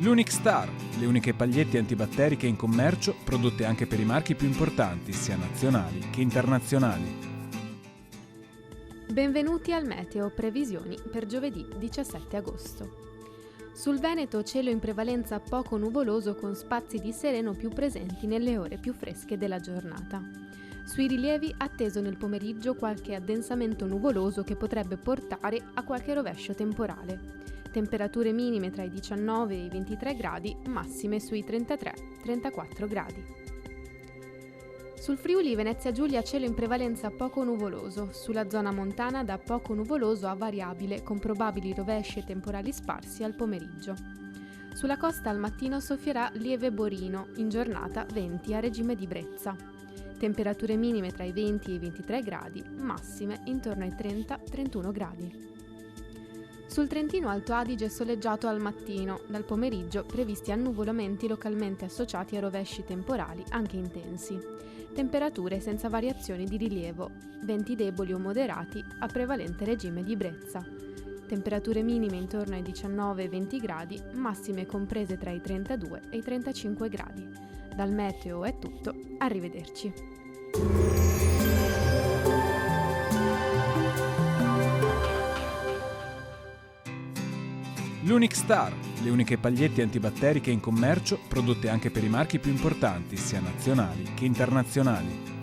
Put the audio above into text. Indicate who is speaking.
Speaker 1: L'Unic Star, le uniche pagliette antibatteriche in commercio, prodotte anche per i marchi più importanti, sia nazionali che internazionali.
Speaker 2: Benvenuti al Meteo Previsioni per giovedì 17 agosto. Sul Veneto cielo in prevalenza poco nuvoloso con spazi di sereno più presenti nelle ore più fresche della giornata. Sui rilievi atteso nel pomeriggio qualche addensamento nuvoloso che potrebbe portare a qualche rovescio temporale. Temperature minime tra i 19 e i 23 gradi, massime sui 33-34 gradi. Sul Friuli Venezia Giulia cielo in prevalenza poco nuvoloso, sulla zona montana da poco nuvoloso a variabile con probabili rovesci e temporali sparsi al pomeriggio. Sulla costa al mattino soffierà lieve borino, in giornata venti a regime di brezza. Temperature minime tra i 20 e i 23 gradi, massime intorno ai 30-31 gradi. Sul Trentino Alto Adige soleggiato al mattino, dal pomeriggio previsti annuvolamenti localmente associati a rovesci temporali anche intensi. Temperature senza variazioni di rilievo, venti deboli o moderati a prevalente regime di brezza. Temperature minime intorno ai 19-20 gradi, massime comprese tra i 32 e i 35 gradi. Dal meteo è tutto, arrivederci.
Speaker 1: L'Unic Star, le uniche pagliette antibatteriche in commercio, prodotte anche per i marchi più importanti, sia nazionali che internazionali.